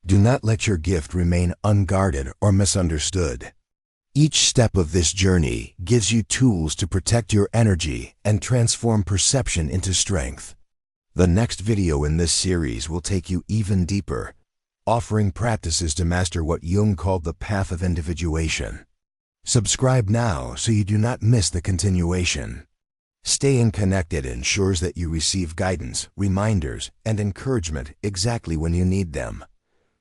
Do not let your gift remain unguarded or misunderstood. Each step of this journey gives you tools to protect your energy and transform perception into strength. The next video in this series will take you even deeper, offering practices to master what Jung called the path of individuation. Subscribe now so you do not miss the continuation. Staying connected ensures that you receive guidance, reminders, and encouragement exactly when you need them.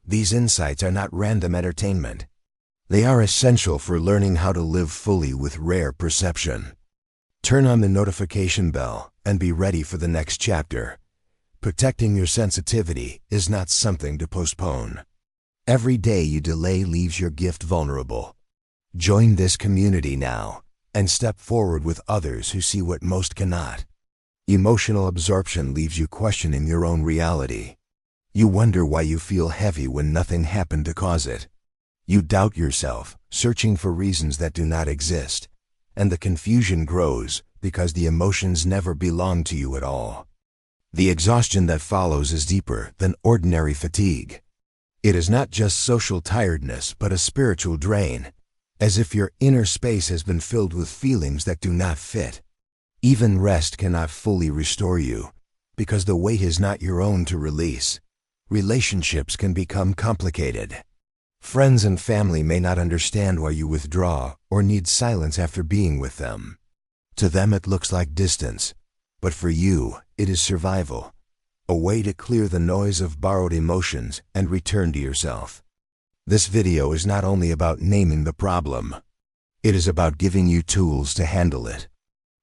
These insights are not random entertainment. They are essential for learning how to live fully with rare perception. Turn on the notification bell and be ready for the next chapter. Protecting your sensitivity is not something to postpone. Every day you delay leaves your gift vulnerable. Join this community now and step forward with others who see what most cannot. Emotional absorption leaves you questioning your own reality. You wonder why you feel heavy when nothing happened to cause it. You doubt yourself, searching for reasons that do not exist, and the confusion grows because the emotions never belong to you at all. The exhaustion that follows is deeper than ordinary fatigue. It is not just social tiredness, but a spiritual drain, as if your inner space has been filled with feelings that do not fit. Even rest cannot fully restore you, because the weight is not your own to release. Relationships can become complicated. Friends and family may not understand why you withdraw or need silence after being with them. To them it looks like distance, but for you it is survival, a way to clear the noise of borrowed emotions and return to yourself. This video is not only about naming the problem, it is about giving you tools to handle it.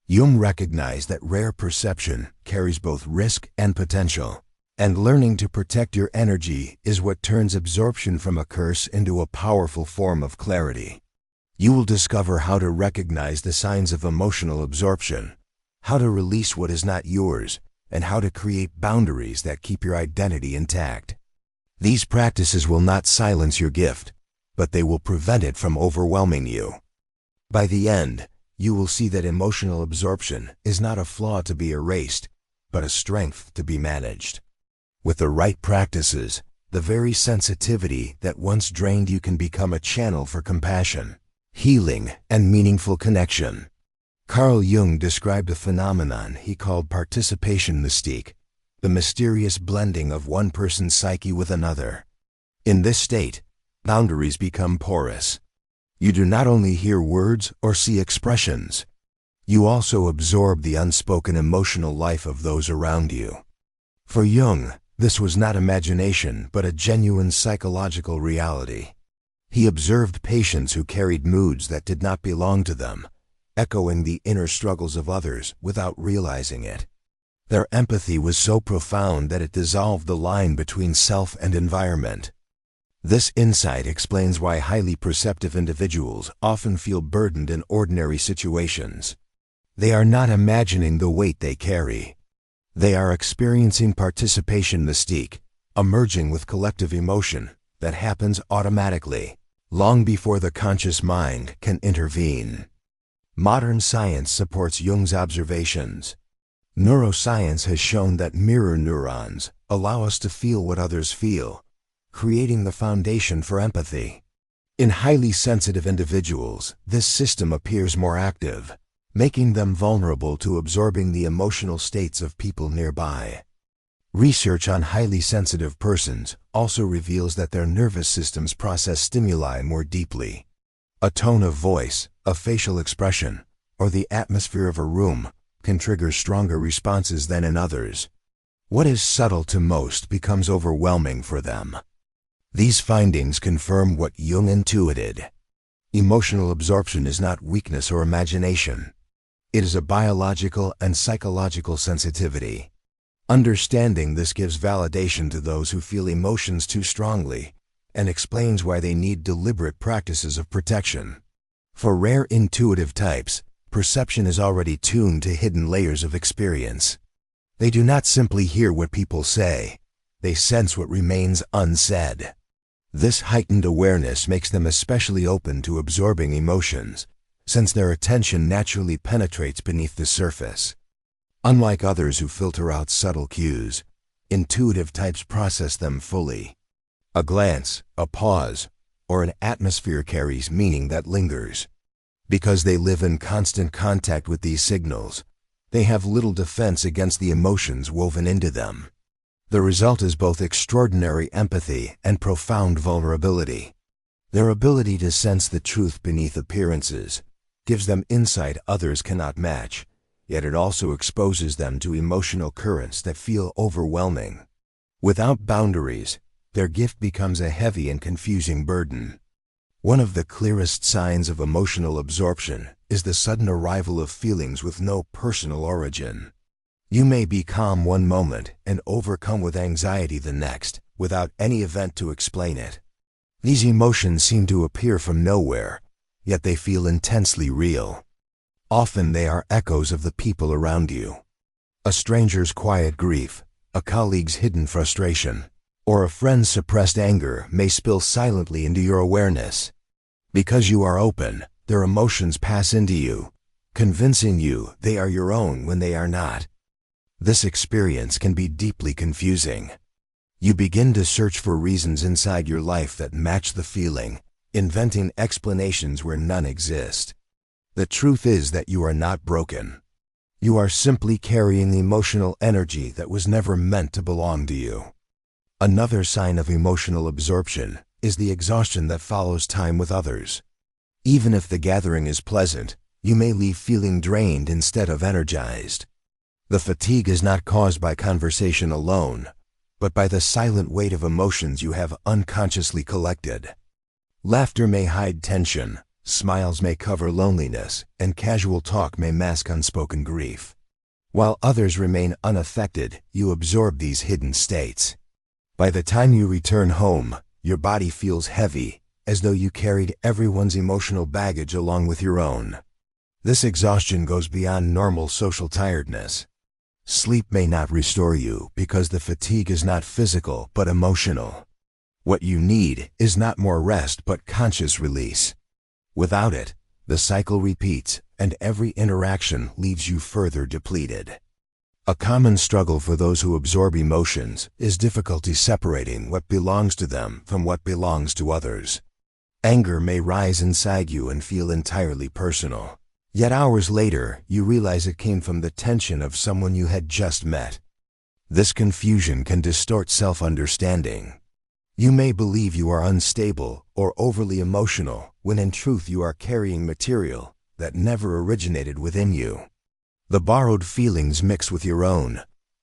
Jung recognized that rare perception carries both risk and potential, and learning to protect your energy is what turns absorption from a curse into a powerful form of clarity. You will discover how to recognize the signs of emotional absorption, how to release what is not yours, and how to create boundaries that keep your identity intact. These practices will not silence your gift, but they will prevent it from overwhelming you. By the end, you will see that emotional absorption is not a flaw to be erased, but a strength to be managed. With the right practices, the very sensitivity that once drained you can become a channel for compassion, healing, and meaningful connection. Carl Jung described a phenomenon he called participation mystique, the mysterious blending of one person's psyche with another. In this state, boundaries become porous. You do not only hear words or see expressions, you also absorb the unspoken emotional life of those around you. For Jung, this was not imagination, but a genuine psychological reality. He observed patients who carried moods that did not belong to them, echoing the inner struggles of others without realizing it. Their empathy was so profound that it dissolved the line between self and environment. This insight explains why highly perceptive individuals often feel burdened in ordinary situations. They are not imagining the weight they carry. They are experiencing participation mystique, emerging with collective emotion that happens automatically, long before the conscious mind can intervene. Modern science supports Jung's observations. Neuroscience has shown that mirror neurons allow us to feel what others feel, creating the foundation for empathy. In highly sensitive individuals, this system appears more active, making them vulnerable to absorbing the emotional states of people nearby. Research on highly sensitive persons also reveals that their nervous systems process stimuli more deeply. A tone of voice, a facial expression, or the atmosphere of a room can trigger stronger responses than in others. What is subtle to most becomes overwhelming for them. These findings confirm what Jung intuited. Emotional absorption is not weakness or imagination. It is a biological and psychological sensitivity. Understanding this gives validation to those who feel emotions too strongly and explains why they need deliberate practices of protection. For rare intuitive types, perception is already tuned to hidden layers of experience. They do not simply hear what people say, they sense what remains unsaid. This heightened awareness makes them especially open to absorbing emotions, since their attention naturally penetrates beneath the surface. Unlike others who filter out subtle cues, intuitive types process them fully. A glance, a pause, or an atmosphere carries meaning that lingers. Because they live in constant contact with these signals, they have little defense against the emotions woven into them. The result is both extraordinary empathy and profound vulnerability. Their ability to sense the truth beneath appearances gives them insight others cannot match, yet it also exposes them to emotional currents that feel overwhelming. Without boundaries, their gift becomes a heavy and confusing burden. One of the clearest signs of emotional absorption is the sudden arrival of feelings with no personal origin. You may be calm one moment and overcome with anxiety the next, without any event to explain it. These emotions seem to appear from nowhere, yet they feel intensely real. Often they are echoes of the people around you. A stranger's quiet grief, a colleague's hidden frustration, or a friend's suppressed anger may spill silently into your awareness. Because you are open, their emotions pass into you, convincing you they are your own when they are not. This experience can be deeply confusing. You begin to search for reasons inside your life that match the feeling, inventing explanations where none exist. The truth is that you are not broken. You are simply carrying the emotional energy that was never meant to belong to you. Another sign of emotional absorption is the exhaustion that follows time with others. Even if the gathering is pleasant, you may leave feeling drained instead of energized. The fatigue is not caused by conversation alone, but by the silent weight of emotions you have unconsciously collected. Laughter may hide tension, smiles may cover loneliness, and casual talk may mask unspoken grief. While others remain unaffected, you absorb these hidden states. By the time you return home, your body feels heavy, as though you carried everyone's emotional baggage along with your own. This exhaustion goes beyond normal social tiredness. Sleep may not restore you because the fatigue is not physical but emotional. What you need is not more rest but conscious release. Without it, the cycle repeats and every interaction leaves you further depleted. A common struggle for those who absorb emotions is difficulty separating what belongs to them from what belongs to others. Anger may rise inside you and feel entirely personal. Yet hours later, you realize it came from the tension of someone you had just met. This confusion can distort self-understanding. You may believe you are unstable or overly emotional when in truth you are carrying material that never originated within you. The borrowed feelings mix with your own,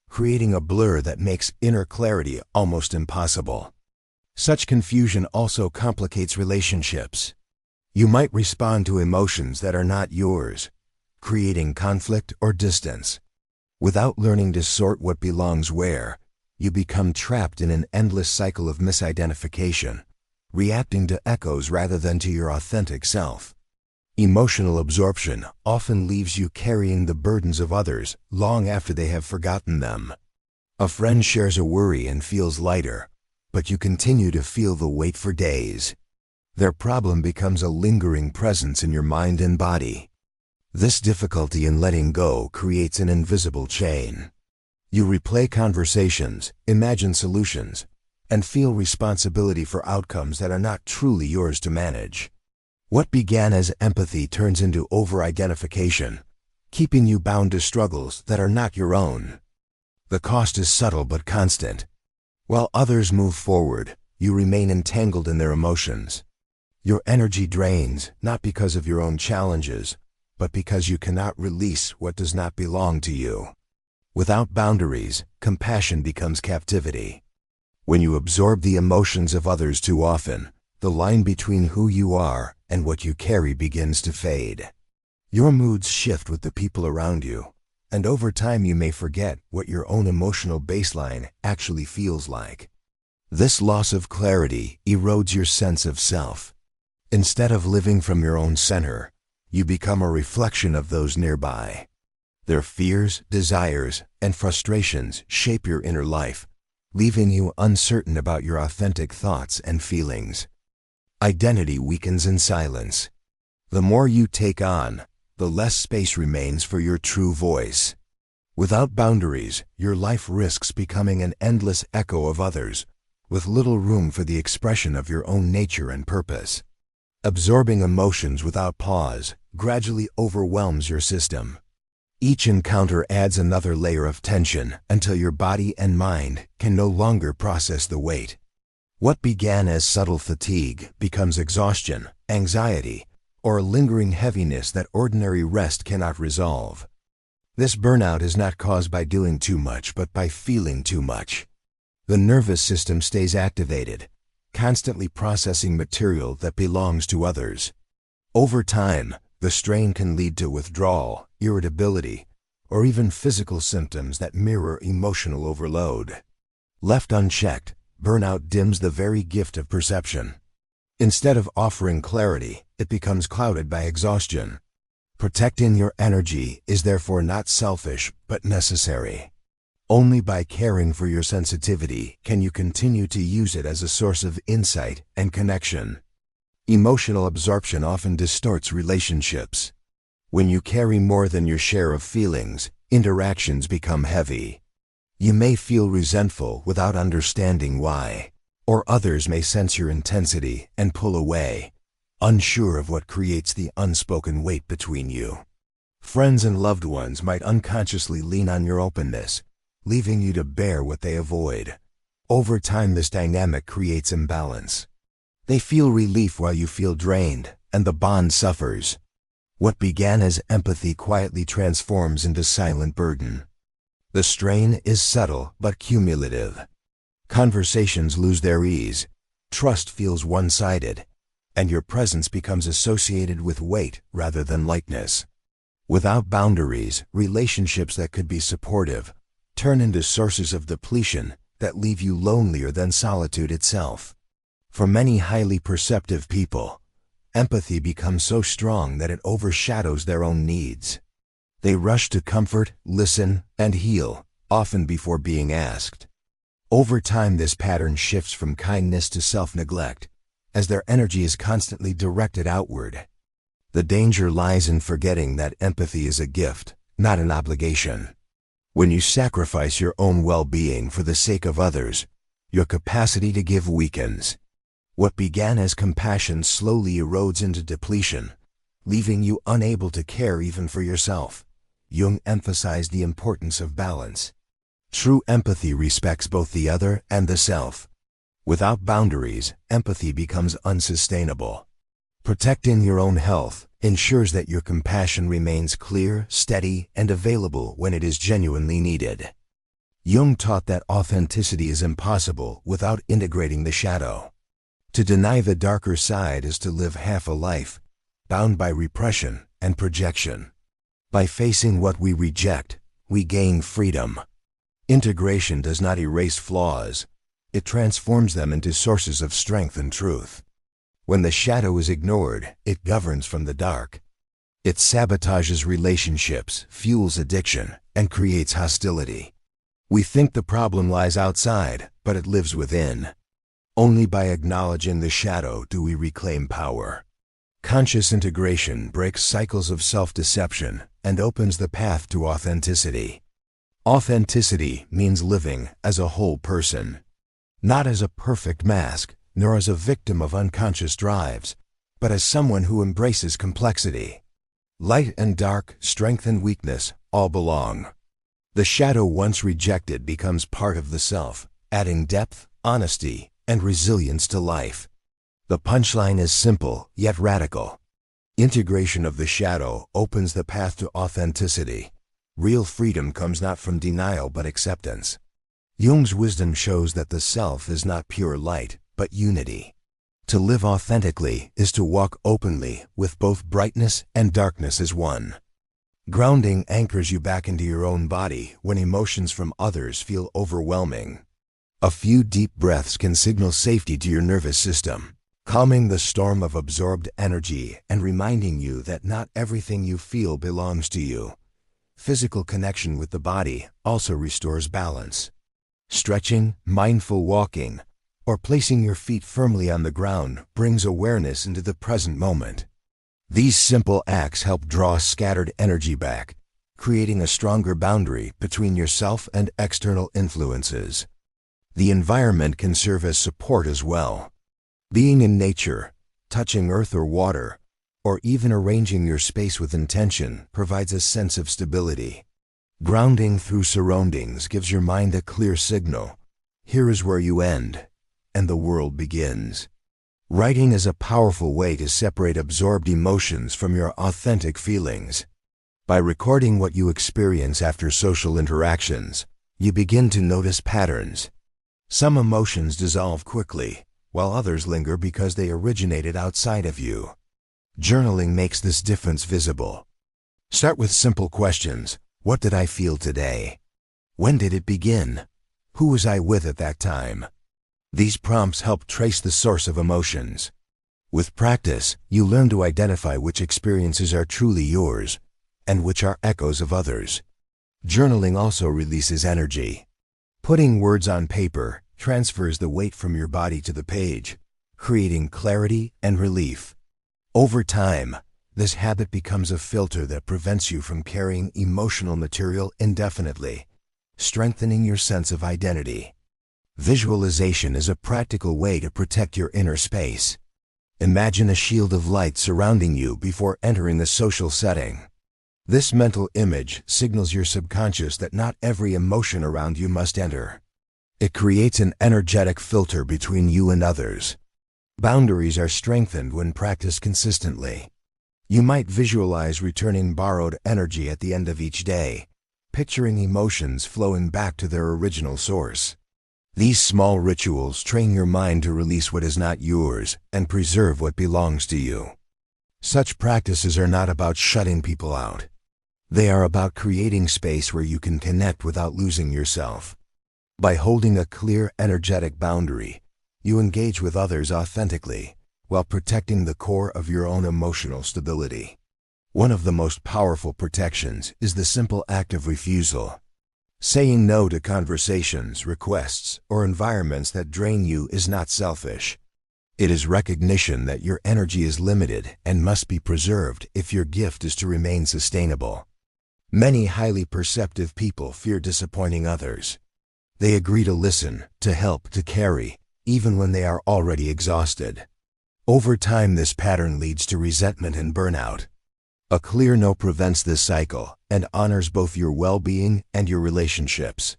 creating a blur that makes inner clarity almost impossible. Such confusion also complicates relationships. You might respond to emotions that are not yours, creating conflict or distance. Without learning to sort what belongs where, you become trapped in an endless cycle of misidentification, reacting to echoes rather than to your authentic self. Emotional absorption often leaves you carrying the burdens of others long after they have forgotten them. A friend shares a worry and feels lighter, but you continue to feel the weight for days. Their problem becomes a lingering presence in your mind and body. This difficulty in letting go creates an invisible chain. You replay conversations, imagine solutions, and feel responsibility for outcomes that are not truly yours to manage. What began as empathy turns into over-identification, keeping you bound to struggles that are not your own. The cost is subtle but constant. While others move forward, you remain entangled in their emotions. Your energy drains, not because of your own challenges, but because you cannot release what does not belong to you. Without boundaries, compassion becomes captivity. When you absorb the emotions of others too often, the line between who you are and what you carry begins to fade. Your moods shift with the people around you, and over time you may forget what your own emotional baseline actually feels like. This loss of clarity erodes your sense of self. Instead of living from your own center, you become a reflection of those nearby. Their fears, desires, and frustrations shape your inner life, leaving you uncertain about your authentic thoughts and feelings. Identity weakens in silence. The more you take on, the less space remains for your true voice. Without boundaries, your life risks becoming an endless echo of others, with little room for the expression of your own nature and purpose. Absorbing emotions without pause gradually overwhelms your system. Each encounter adds another layer of tension until your body and mind can no longer process the weight. What began as subtle fatigue becomes exhaustion, anxiety, or a lingering heaviness that ordinary rest cannot resolve. This burnout is not caused by doing too much, but by feeling too much. The nervous system stays activated, constantly processing material that belongs to others. Over time, the strain can lead to withdrawal, irritability, or even physical symptoms that mirror emotional overload. Left unchecked, burnout dims the very gift of perception. Instead of offering clarity, it becomes clouded by exhaustion. Protecting your energy is therefore not selfish, but necessary. Only by caring for your sensitivity can you continue to use it as a source of insight and connection. Emotional absorption often distorts relationships. When you carry more than your share of feelings, interactions become heavy. You may feel resentful without understanding why, or others may sense your intensity and pull away, unsure of what creates the unspoken weight between you. Friends and loved ones might unconsciously lean on your openness, leaving you to bear what they avoid. Over time, this dynamic creates imbalance. They feel relief while you feel drained, and the bond suffers. What began as empathy quietly transforms into silent burden. The strain is subtle but cumulative. Conversations lose their ease, trust feels one-sided, and your presence becomes associated with weight rather than lightness. Without boundaries, relationships that could be supportive turn into sources of depletion that leave you lonelier than solitude itself. For many highly perceptive people, empathy becomes so strong that it overshadows their own needs. They rush to comfort, listen, and heal, often before being asked. Over time, this pattern shifts from kindness to self-neglect, as their energy is constantly directed outward. The danger lies in forgetting that empathy is a gift, not an obligation. When you sacrifice your own well-being for the sake of others, your capacity to give weakens. What began as compassion slowly erodes into depletion, leaving you unable to care even for yourself. Jung emphasized the importance of balance. True empathy respects both the other and the self. Without boundaries, empathy becomes unsustainable. Protecting your own health ensures that your compassion remains clear, steady, and available when it is genuinely needed. Jung taught that authenticity is impossible without integrating the shadow. To deny the darker side is to live half a life, bound by repression and projection. By facing what we reject, we gain freedom. Integration does not erase flaws, it transforms them into sources of strength and truth. When the shadow is ignored, it governs from the dark. It sabotages relationships, fuels addiction, and creates hostility. We think the problem lies outside, but it lives within. Only by acknowledging the shadow do we reclaim power. Conscious integration breaks cycles of self-deception and opens the path to authenticity. Authenticity means living as a whole person, not as a perfect mask, nor as a victim of unconscious drives, but as someone who embraces complexity. Light and dark, strength and weakness, all belong. The shadow once rejected becomes part of the self, adding depth, honesty, and resilience to life. The punchline is simple, yet radical. Integration of the shadow opens the path to authenticity. Real freedom comes not from denial but acceptance. Jung's wisdom shows that the self is not pure light, but unity. To live authentically is to walk openly with both brightness and darkness as one. Grounding anchors you back into your own body when emotions from others feel overwhelming. A few deep breaths can signal safety to your nervous system, calming the storm of absorbed energy and reminding you that not everything you feel belongs to you. Physical connection with the body also restores balance. Stretching, mindful walking, or placing your feet firmly on the ground brings awareness into the present moment. These simple acts help draw scattered energy back, creating a stronger boundary between yourself and external influences. The environment can serve as support as well. Being in nature, touching earth or water, or even arranging your space with intention provides a sense of stability. Grounding through surroundings gives your mind a clear signal. Here is where you end, and the world begins. Writing is a powerful way to separate absorbed emotions from your authentic feelings. By recording what you experience after social interactions, you begin to notice patterns. Some emotions dissolve quickly, while others linger because they originated outside of you. Journaling makes this difference visible. Start with simple questions. What did I feel today? When did it begin? Who was I with at that time? These prompts help trace the source of emotions. With practice, you learn to identify which experiences are truly yours and which are echoes of others. Journaling also releases energy. Putting words on paper transfers the weight from your body to the page, creating clarity and relief. Over time, this habit becomes a filter that prevents you from carrying emotional material indefinitely, strengthening your sense of identity. Visualization is a practical way to protect your inner space. Imagine a shield of light surrounding you before entering the social setting. This mental image signals your subconscious that not every emotion around you must enter. It creates an energetic filter between you and others. Boundaries are strengthened when practiced consistently. You might visualize returning borrowed energy at the end of each day, picturing emotions flowing back to their original source. These small rituals train your mind to release what is not yours and preserve what belongs to you. Such practices are not about shutting people out. They are about creating space where you can connect without losing yourself. By holding a clear, energetic boundary, you engage with others authentically, while protecting the core of your own emotional stability. One of the most powerful protections is the simple act of refusal. Saying no to conversations, requests, or environments that drain you is not selfish. It is recognition that your energy is limited and must be preserved if your gift is to remain sustainable. Many highly perceptive people fear disappointing others. They agree to listen, to help, to carry, even when they are already exhausted. Over time, this pattern leads to resentment and burnout. A clear no prevents this cycle and honors both your well-being and your relationships.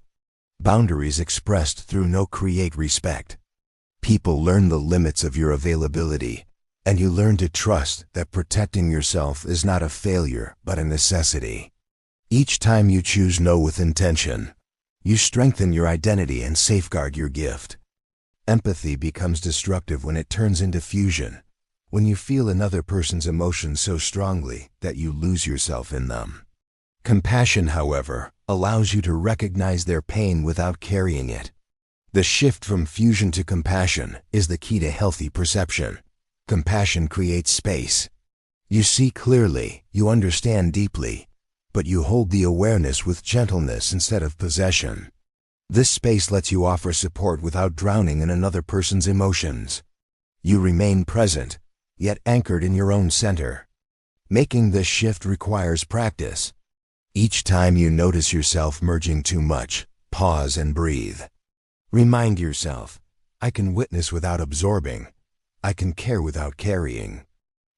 Boundaries expressed through no create respect. People learn the limits of your availability, and you learn to trust that protecting yourself is not a failure but a necessity. Each time you choose no with intention, you strengthen your identity and safeguard your gift. Empathy becomes destructive when it turns into fusion, when you feel another person's emotions so strongly that you lose yourself in them. Compassion, however, allows you to recognize their pain without carrying it. The shift from fusion to compassion is the key to healthy perception. Compassion creates space. You see clearly, you understand deeply, but you hold the awareness with gentleness instead of possession. This space lets you offer support without drowning in another person's emotions. You remain present, yet anchored in your own center. Making this shift requires practice. Each time you notice yourself merging too much, pause and breathe. Remind yourself, I can witness without absorbing. I can care without carrying.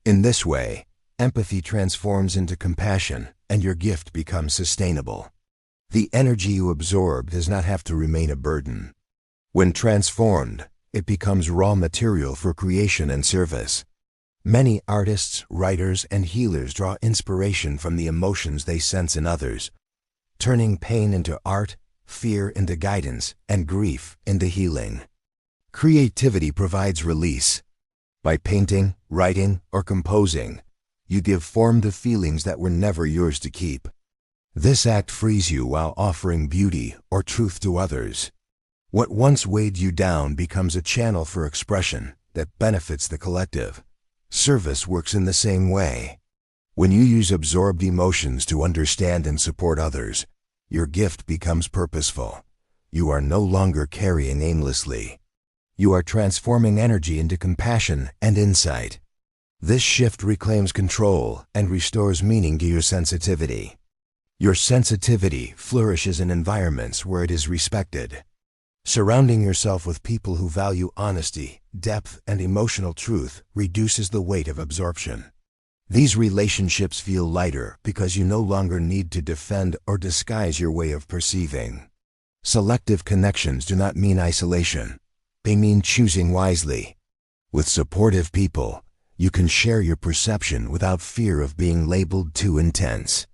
In this way, empathy transforms into compassion and your gift becomes sustainable. The energy you absorb does not have to remain a burden. When transformed, it becomes raw material for creation and service. Many artists, writers, and healers draw inspiration from the emotions they sense in others, turning pain into art, fear into guidance, and grief into healing. Creativity provides release. By painting, writing, or composing, you give form to feelings that were never yours to keep. This act frees you while offering beauty or truth to others. What once weighed you down becomes a channel for expression that benefits the collective. Service works in the same way. When you use absorbed emotions to understand and support others, your gift becomes purposeful. You are no longer carrying aimlessly. You are transforming energy into compassion and insight. This shift reclaims control and restores meaning to your sensitivity. Your sensitivity flourishes in environments where it is respected. Surrounding yourself with people who value honesty, depth, and emotional truth reduces the weight of absorption. These relationships feel lighter because you no longer need to defend or disguise your way of perceiving. Selective connections do not mean isolation. They mean choosing wisely. With supportive people, you can share your perception without fear of being labeled too intense.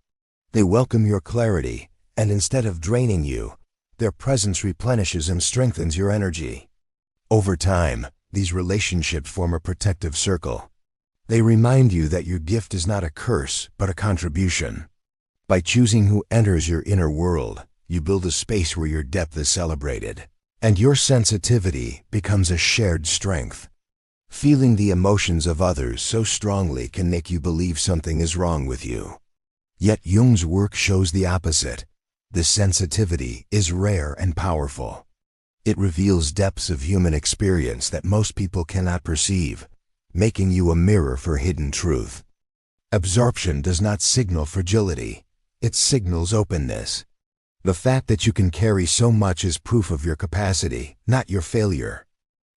They welcome your clarity, and instead of draining you, their presence replenishes and strengthens your energy. Over time, these relationships form a protective circle. They remind you that your gift is not a curse, but a contribution. By choosing who enters your inner world, you build a space where your depth is celebrated, and your sensitivity becomes a shared strength. Feeling the emotions of others so strongly can make you believe something is wrong with you. Yet Jung's work shows the opposite. This sensitivity is rare and powerful. It reveals depths of human experience that most people cannot perceive, making you a mirror for hidden truth. Absorption does not signal fragility. It signals openness. The fact that you can carry so much is proof of your capacity, not your failure.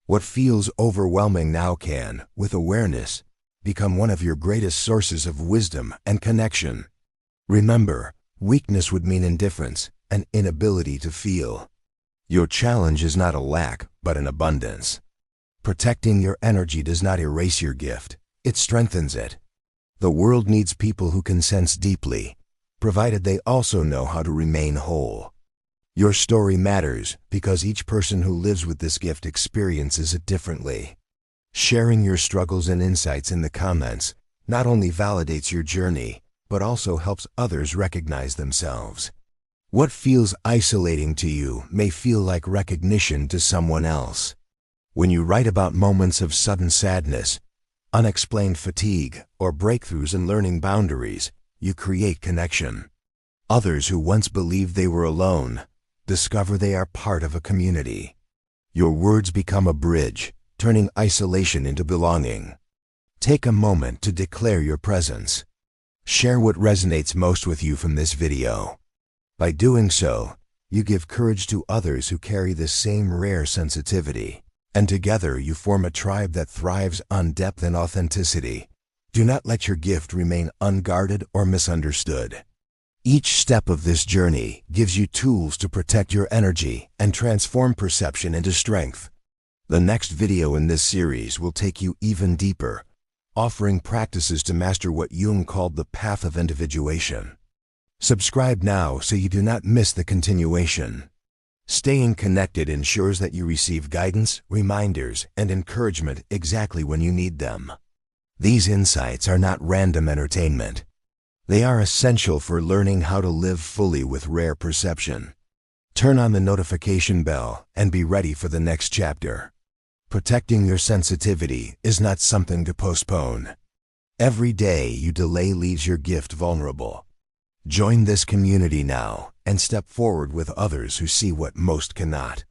What feels overwhelming now can, with awareness, become one of your greatest sources of wisdom and connection. Remember, weakness would mean indifference, an inability to feel. Your challenge is not a lack, but an abundance. Protecting your energy does not erase your gift, it strengthens it. The world needs people who can sense deeply, provided they also know how to remain whole. Your story matters because each person who lives with this gift experiences it differently. Sharing your struggles and insights in the comments not only validates your journey, but also helps others recognize themselves. What feels isolating to you may feel like recognition to someone else. When you write about moments of sudden sadness, unexplained fatigue, or breakthroughs in learning boundaries, you create connection. Others who once believed they were alone discover they are part of a community. Your words become a bridge, turning isolation into belonging. Take a moment to declare your presence. Share what resonates most with you from this video. By doing so, you give courage to others who carry the same rare sensitivity. And together you form a tribe that thrives on depth and authenticity. Do not let your gift remain unguarded or misunderstood. Each step of this journey gives you tools to protect your energy and transform perception into strength. The next video in this series will take you even deeper, offering practices to master what Jung called the path of individuation. Subscribe now so you do not miss the continuation. Staying connected ensures that you receive guidance, reminders, and encouragement exactly when you need them. These insights are not random entertainment. They are essential for learning how to live fully with rare perception. Turn on the notification bell and be ready for the next chapter. Protecting your sensitivity is not something to postpone. Every day you delay leaves your gift vulnerable. Join this community now and step forward with others who see what most cannot.